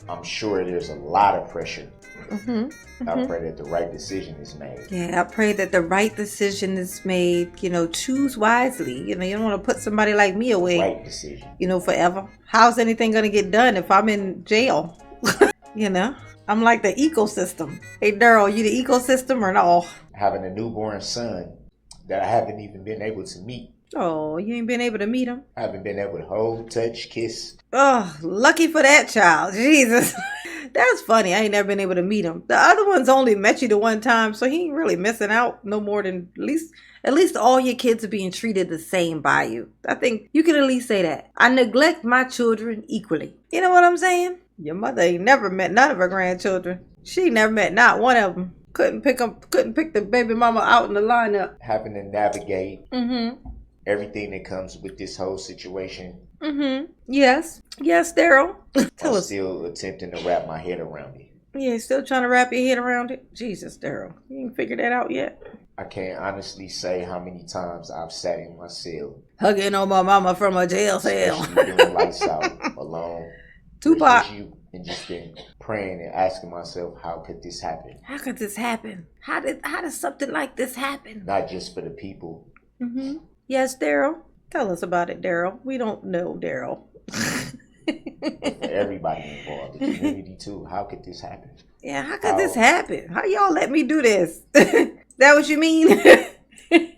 I'm sure there's a lot of pressure. Mm-hmm. I Mm-hmm. pray that the right decision is made. Yeah, I pray that the right decision is made. Choose wisely. You don't want to put somebody like me away, Right decision. Forever. How's anything going to get done if I'm in jail? you know, I'm like the ecosystem. Hey, Daryl, you the ecosystem or no? Having a newborn son that I haven't even been able to meet. Oh, you ain't been able to meet him? I haven't been able to hold, touch, kiss. Oh, lucky for that child. Jesus. That's funny. I ain't never been able to meet him. The other ones only met you the one time, so he ain't really missing out no more than at least all your kids are being treated the same by you. I think you can at least say that. I neglect my children equally. You know what I'm saying? Your mother ain't never met none of her grandchildren. She never met not one of them. Couldn't pick the baby mama out in the lineup. Having to navigate Mm-hmm. everything that comes with this whole situation. Mm-hmm. Yes, Daryl. I'm still attempting to wrap my head around it. Yeah, still trying to wrap your head around it? Jesus, Daryl. You ain't figured that out yet? I can't honestly say how many times I've sat in my cell. Hugging on my mama from a jail cell. Especially doing lights out, alone. Tupac. And just been praying and asking myself, how could this happen? How could this happen? How does something like this happen? Not just for the people. Mm-hmm. Yes, Daryl. Tell us about it, Daryl. We don't know, Daryl. For everybody involved, the community too. How could this happen? Yeah, how could this happen? How y'all let me do this? That what you mean? It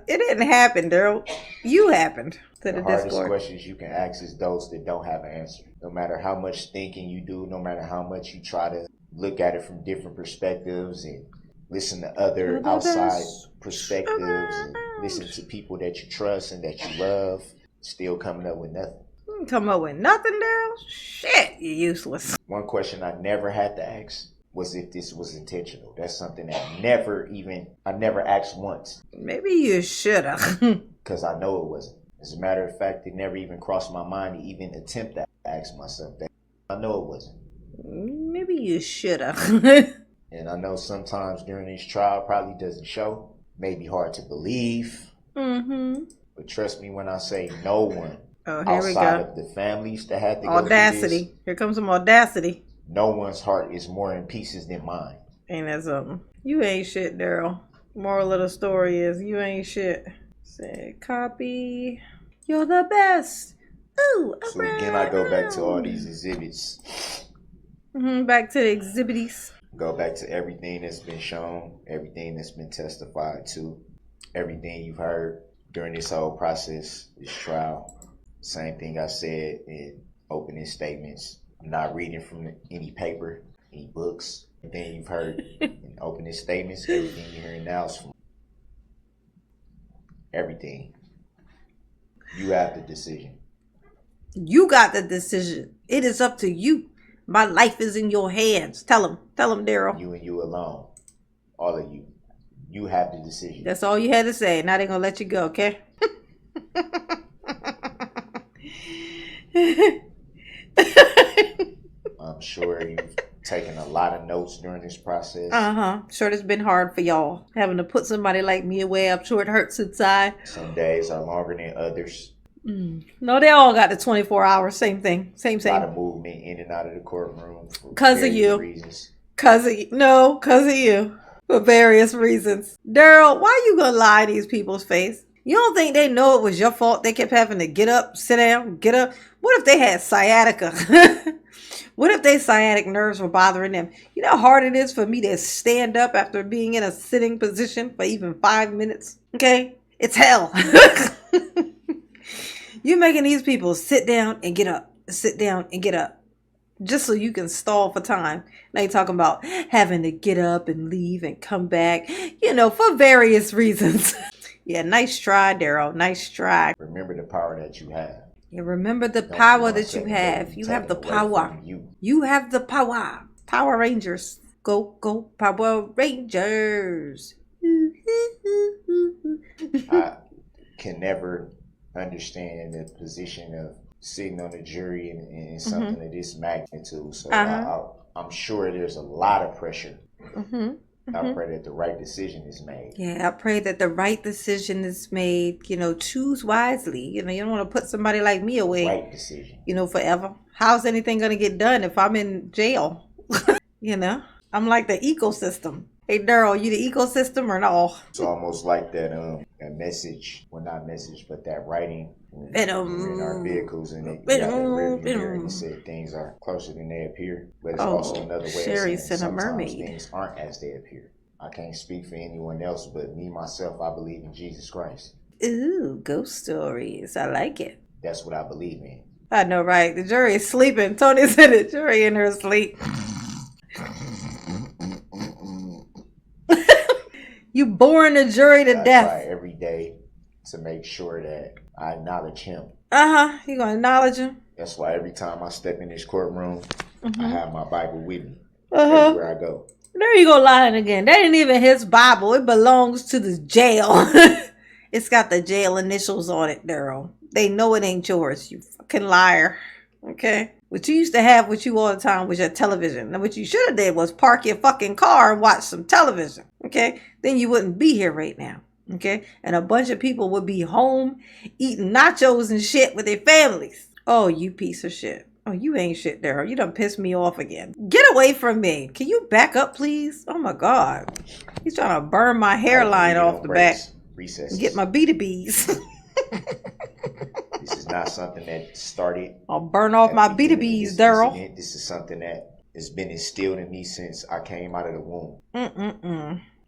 didn't happen, Daryl. You happened to the hardest Discord. questions you can ask is those that don't have an answer. No matter how much thinking you do, no matter how much you try to look at it from different perspectives and listen to other outside perspectives and listen to people that you trust and that you love, still coming up with nothing. You ain't come up with nothing, Daryl? Shit, you're useless. One question I never had to ask was if this was intentional. That's something that I never asked once. Maybe you should have. Because I know it wasn't. As a matter of fact, it never even crossed my mind to even attempt to ask myself that. I know it wasn't. Maybe you should have. And I know sometimes during this trial probably doesn't show. Maybe hard to believe. Mm-hmm. But trust me when I say no one outside of the families that had to go audacity. through this, Here comes some audacity. no one's heart is more in pieces than mine. Ain't that something? You ain't shit, Daryl. Moral of the story is you ain't shit. Say copy. You're the best. Ooh, so again, I go back to all these exhibits. Back to the exhibits. Go back to everything that's been shown, everything that's been testified to, everything you've heard during this whole process, this trial. Same thing I said in opening statements. I'm not reading from any paper, any books. Everything you've heard in opening statements, everything you're hearing now is from everything. You have the decision. You got the decision. It is up to you. My life is in your hands. Tell him, Daryl. You and you alone. All of you. You have the decision. That's all you had to say. Now they're going to let you go, okay? I'm sure you've taken a lot of notes during this process. Sure it's been hard for y'all. Having to put somebody like me away. I'm sure it hurts inside. Some days are longer than others. No, they all got the 24 hours. Same thing. Same. A lot of movement in and out of the courtroom for Cause of you. Reasons. Cause of you. For various reasons. Daryl, why you gonna lie to these people's face? You don't think they know it was your fault? They kept having to get up, sit down, get up. What if they had sciatica? What if their sciatic nerves were bothering them? You know how hard it is for me to stand up after being in a sitting position for even 5 minutes? Okay? It's hell. You're making these people sit down and get up. Sit down and get up. Just so you can stall for time. Now you're talking about having to get up and leave and come back. For various reasons. Yeah, nice try, Daryl. Nice try. Remember the power that you have. Yeah, remember the power that you have. You have the power. You have the power. Power Rangers. Go, Power Rangers. I can never understand the position of sitting on the jury in something of this magnitude. So I'm sure there's a lot of pressure. I pray that the right decision is made. Yeah, I pray that the right decision is made. Choose wisely. You don't want to put somebody like me away. Right decision. Forever. How's anything going to get done if I'm in jail? I'm like the ecosystem. Hey, Darrell, you the ecosystem or no? It's almost like that message, well, not message, but that writing when we're in our vehicles and you got that rearview mirror and it said things are closer than they appear. But it's also another way Sherry of saying sometimes mermaid. things aren't as they appear. I can't speak for anyone else, but me, myself, I believe in Jesus Christ. Ooh, ghost stories. I like it. That's what I believe in. I know, right? The jury is sleeping. Tony said the jury in her sleep. You boring the jury to death. I try every day to make sure that I acknowledge him. You gonna acknowledge him? That's why every time I step in this courtroom, I have my Bible with me everywhere I go. There you go lying again. That ain't even his Bible. It belongs to the jail. It's got the jail initials on it, Darrell. They know it ain't yours, you fucking liar. Okay? What you used to have with you all the time was your television. Now, what you should have did was park your fucking car and watch some television. Okay? Then you wouldn't be here right now. Okay? And a bunch of people would be home eating nachos and shit with their families. Oh, you piece of shit. Oh, you ain't shit, Darrell. You done pissed me off again. Get away from me. Can you back up, please? Oh, my God. He's trying to burn my hairline off the back. Recesses. Get my B2Bs. This is not something that started. I'll burn off my B2Bs, Darrell. This is something that has been instilled in me since I came out of the womb.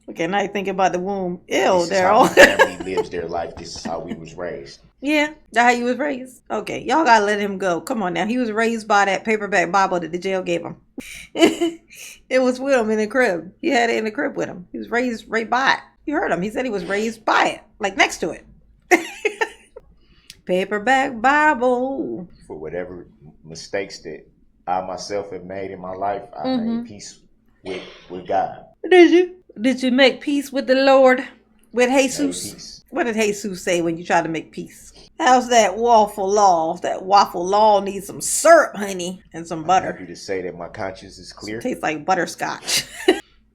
Okay, now you thinking about the womb. Ew, Darrell. This is how my family lives their life. This is how we was raised. Yeah, that's how you was raised? Okay, y'all gotta let him go. Come on now. He was raised by that paperback Bible that the jail gave him. It was with him in the crib. He had it in the crib with him. He was raised right by it. You heard him. He said he was raised by it, like next to it. Paperback Bible. For whatever mistakes that I myself have made in my life, I made peace with God. Did you? Did you make peace with the Lord? With Jesus? What did Jesus say when you try to make peace? How's that waffle law? That waffle law needs some syrup, honey, and some butter. I'm happy to say that my conscience is clear. It tastes like butterscotch.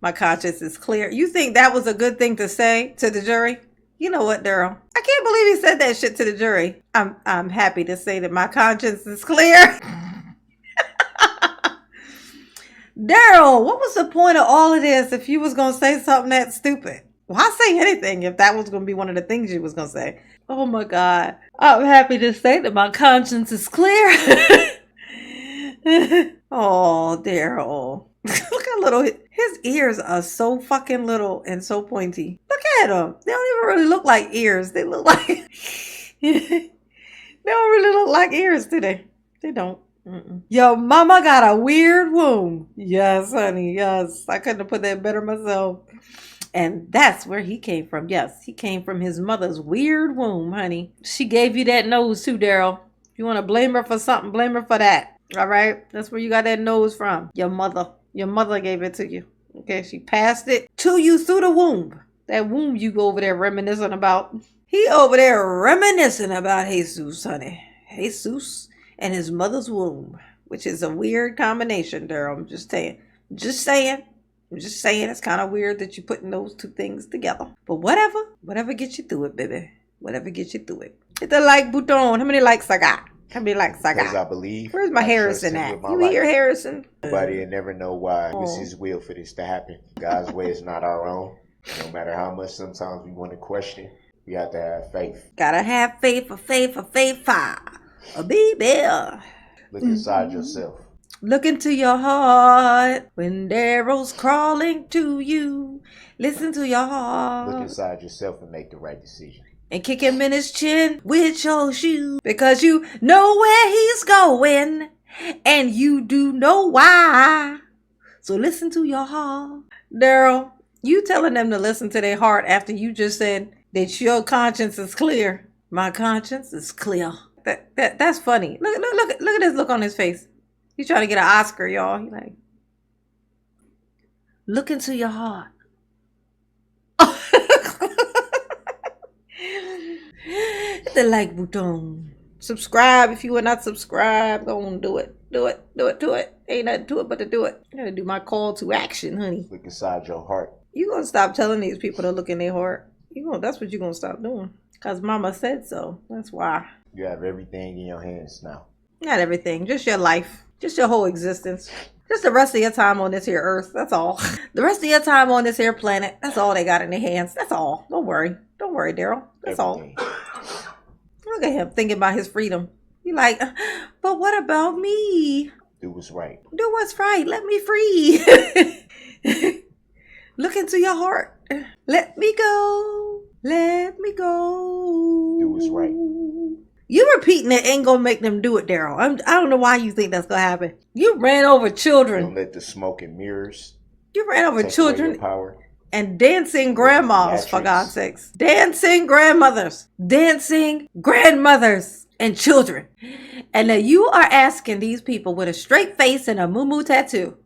My conscience is clear. You think that was a good thing to say to the jury? You know what, Darrell? I can't believe he said that shit to the jury. I'm happy to say that my conscience is clear. Darrell, what was the point of all of this if you was going to say something that stupid? Why say anything if that was going to be one of the things you was going to say? Oh my God. I'm happy to say that my conscience is clear. Oh, Darrell. Look how little his ears are, so fucking little and so pointy. Look at them. They don't even really look like ears. They look like they don't really look like ears, do they? They don't. Your mama got a weird womb. Yes, honey. Yes. I couldn't have put that better myself. And that's where he came from. Yes, he came from his mother's weird womb, honey. She gave you that nose too, Darrell. If you want to blame her for something, blame her for that. All right? That's where you got that nose from. Your mother. Your mother gave it to you. Okay? She passed it to you through the womb. That womb you go over there reminiscing about. He over there reminiscing about Jesus, honey. Jesus and his mother's womb, which is a weird combination, Darrell. I'm just saying. It's kind of weird that you're putting those two things together. But whatever gets you through it, baby. Whatever gets you through it. Hit the like button. How many likes I got? How many likes I got? Because I believe. Where's my Harrison at? You hear Harrison? Nobody will never know why it's his will for this to happen. God's way is not our own. No matter how much sometimes we want to question, we have to have faith. Gotta have faith for a baby. Look inside yourself. Look into your heart when Darrell's crawling to you. Listen to your heart. Look inside yourself and make the right decision. And kick him in his chin with your shoe. Because you know where he's going. And you do know why. So listen to your heart. Darrell, you telling them to listen to their heart after you just said that your conscience is clear. My conscience is clear. That's funny. Look at this look on his face. He's trying to get an Oscar, y'all. He's like, look into your heart. Hit the like button. Subscribe if you are not subscribed. Go on, do it. Do it. Ain't nothing to it but to do it. I gotta do my call to action, honey. Look inside your heart You gonna stop telling these people to look in their heart. That's what you're gonna stop doing. Cause mama said so. That's why. You have everything in your hands now. Not everything, just your life. Just your whole existence. Just the rest of your time on this here earth. That's all. The rest of your time on this here planet. That's all they got in their hands. That's all. Don't worry. Don't worry, Daryl. That's Everything. all. Look at him thinking about his freedom. You like, but what about me? Do what's right. Do what's right. Let me free. Look into your heart. Let me go. Let me go. Do what's right. You repeating it ain't gonna make them do it, Daryl. I don't know why you think that's gonna happen. You ran over children. Don't let the smoke and mirrors You ran over take away children your power. and dancing grandmas, for Theatrics. God's sakes. Dancing grandmothers. Dancing grandmothers and children. And now you are asking these people with a straight face and a moo tattoo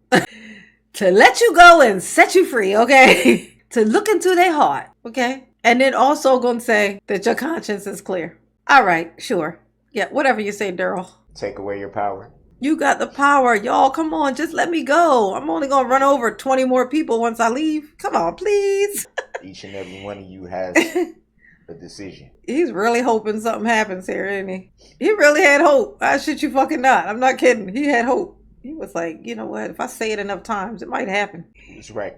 to let you go and set you free, okay? To look into their heart, okay? And then also gonna say that your conscience is clear. All right, sure. Yeah, whatever you say, Daryl. Take away your power. You got the power, y'all. Come on, just let me go. I'm only gonna run over 20 more people once I leave. Come on, please. Each and every one of you has a decision. He's really hoping something happens here, isn't he? He really had hope. I shit you fucking not. I'm not kidding. He had hope. He was like, you know what? If I say it enough times, it might happen. It's right.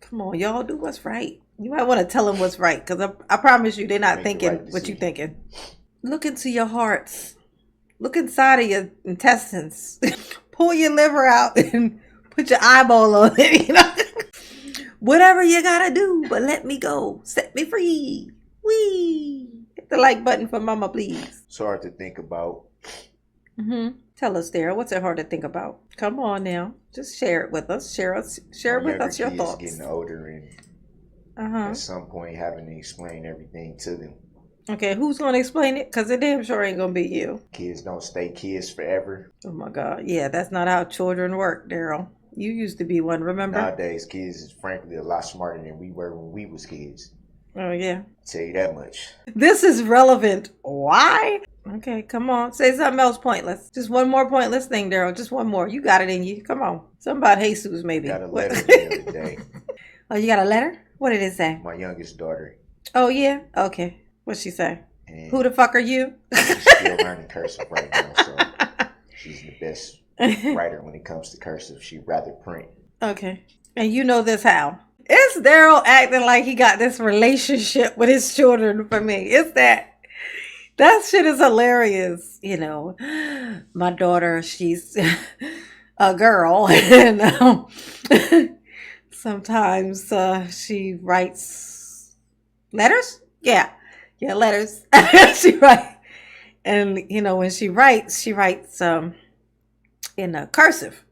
Come on, y'all, do what's right. You might want to tell them what's right, because I promise you they're not Make the thinking right what you decision. thinking. Look into your hearts. Look inside of your intestines. Pull your liver out and put your eyeball on it, you know? Whatever you gotta do, but let me go. Set me free. Wee. Hit the like button for mama, please. It's hard to think about. Tell us, Daryl, what's it hard to think about? Come on now. Just share it with us. Share My with us your younger kids thoughts. getting older and at some point having to explain everything to them. Okay, who's going to explain it? Because it damn sure ain't going to be you. Kids don't stay kids forever. Oh, my God. Yeah, that's not how children work, Daryl. You used to be one, remember? Nowadays, kids is frankly a lot smarter than we were when we was kids. Oh, yeah. I'll tell you that much. This is relevant. Why? Okay, come on. Say something else pointless. Just one more pointless thing, Daryl. Just one more. You got it in you. Come on. Something about Jesus, maybe. Got a What? letter the other day. Oh, you got a letter? What did it say? My youngest daughter. Oh, yeah? Okay. What'd she say? And Who the fuck are you? she's still learning cursive right now, so she's the best writer when it comes to cursive. She'd rather print. Okay. And you know this how? It's Daryl acting like he got this relationship with his children for me. It's that shit is hilarious. You know, my daughter, she's a girl, and sometimes she writes letters. Yeah, letters. She writes, and you know when she writes in a cursive.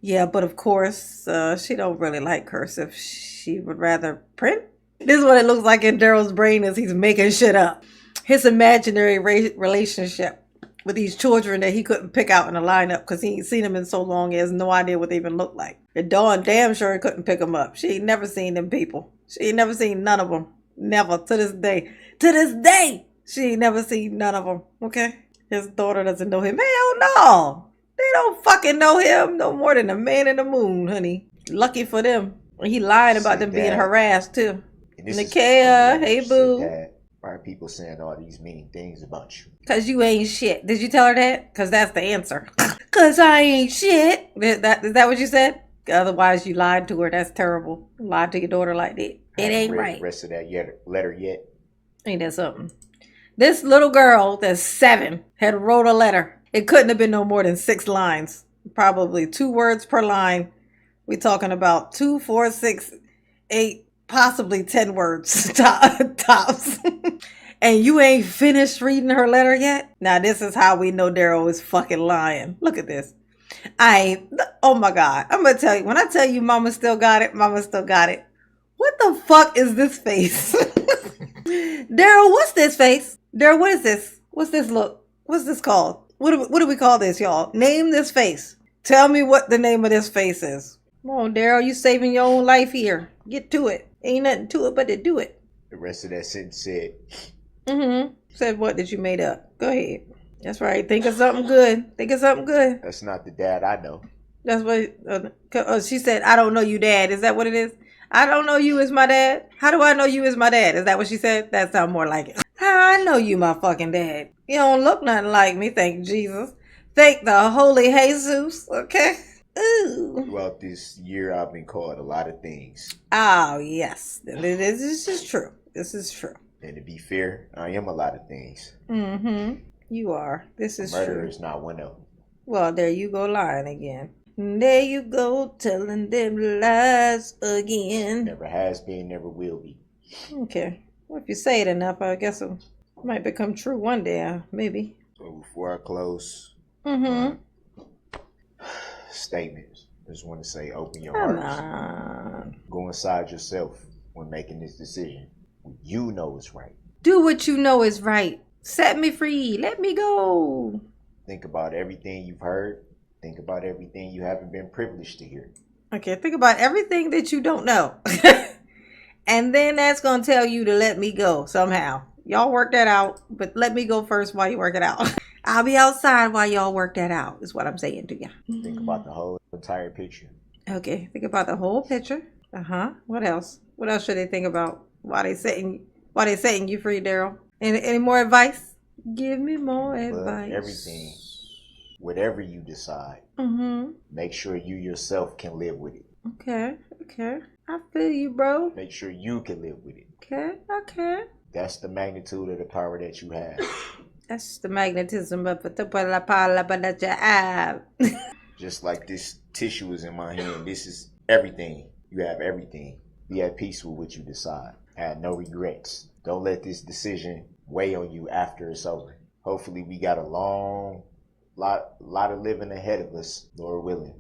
Yeah, but of course, she don't really like cursive. She would rather print. This is what it looks like in Daryl's brain as he's making shit up. His imaginary relationship with these children that he couldn't pick out in a lineup because he ain't seen them in so long, he has no idea what they even look like. And Dawn damn sure couldn't pick them up. She ain't never seen them people. She ain't never seen none of them. Never, to this day. To this day, she ain't never seen none of them, okay? His daughter doesn't know him. Hell no. They don't fucking know him no more than the man in the moon, honey. Lucky for them. He lied about them being harassed, too. Nakia, hey, boo. Dad, why are people saying all these mean things about you? Because you ain't shit. Did you tell her that? Because that's the answer. Because I ain't shit. Is that what you said? Otherwise, you lied to her. That's terrible. Lied to your daughter like that. It ain't right. The rest of that letter yet. Ain't that something? This little girl that's 7 had wrote a letter. It couldn't have been no more than 6 lines. Probably 2 words per line. We talking about 2, 4, 6, 8, possibly 10 words tops. And you ain't finished reading her letter yet? Now this is how we know Daryl is fucking lying. Look at this. Oh my God. I'm going to tell you. When I tell you mama still got it, mama still got it. What the fuck is this face? Daryl, what's this face? Daryl, what is this? What's this look? What's this called? What do we call this, y'all? Name this face. Tell me what the name of this face is. Come on, Daryl, you saving your own life here. Get to it. Ain't nothing to it but to do it. The rest of that sentence said. Said what that you made up. Go ahead. That's right. Think of something good. Think of something good. That's not the dad I know. That's what she said. I don't know you, Dad. Is that what it is? I don't know you as my dad. How do I know you as my dad? Is that what she said? That sounds more like it. How I know you my fucking dad? You don't look nothing like me, thank Jesus. Thank the Holy Jesus, okay? Ooh. Throughout this year, I've been called a lot of things. Oh, yes. This is true. This is true. And to be fair, I am a lot of things. Mm-hmm. You are. This is Murder true. is not one of them. Well, there you go lying again. There you go telling them lies again. Never has been, never will be. Okay. Well, if you say it enough, I guess it might become true one day, maybe. So before I close, Mm-hmm. statements. I just want to say, open your Come hearts. on. Go inside yourself when making this decision. You know it's right. Do what you know is right. Set me free. Let me go. Think about everything you've heard. Think about everything you haven't been privileged to hear. Okay, think about everything that you don't know. And then that's going to tell you to let me go somehow. Y'all work that out, but let me go first while you work it out. I'll be outside while y'all work that out, is what I'm saying to you. Think about the whole entire picture. Okay, think about the whole picture. What else? What else should they think about while they setting you free, Daryl? Any more advice? Give me more advice. But everything, whatever you decide, make sure you yourself can live with it. Okay. I feel you, bro. Make sure you can live with it. Okay. That's the magnitude of the power that you have. That's the magnetism of the power that you have. Just like this tissue is in my hand, this is everything. You have everything. Be at peace with what you decide. Have no regrets. Don't let this decision weigh on you after it's over. Hopefully we got a lot of living ahead of us, Lord willing.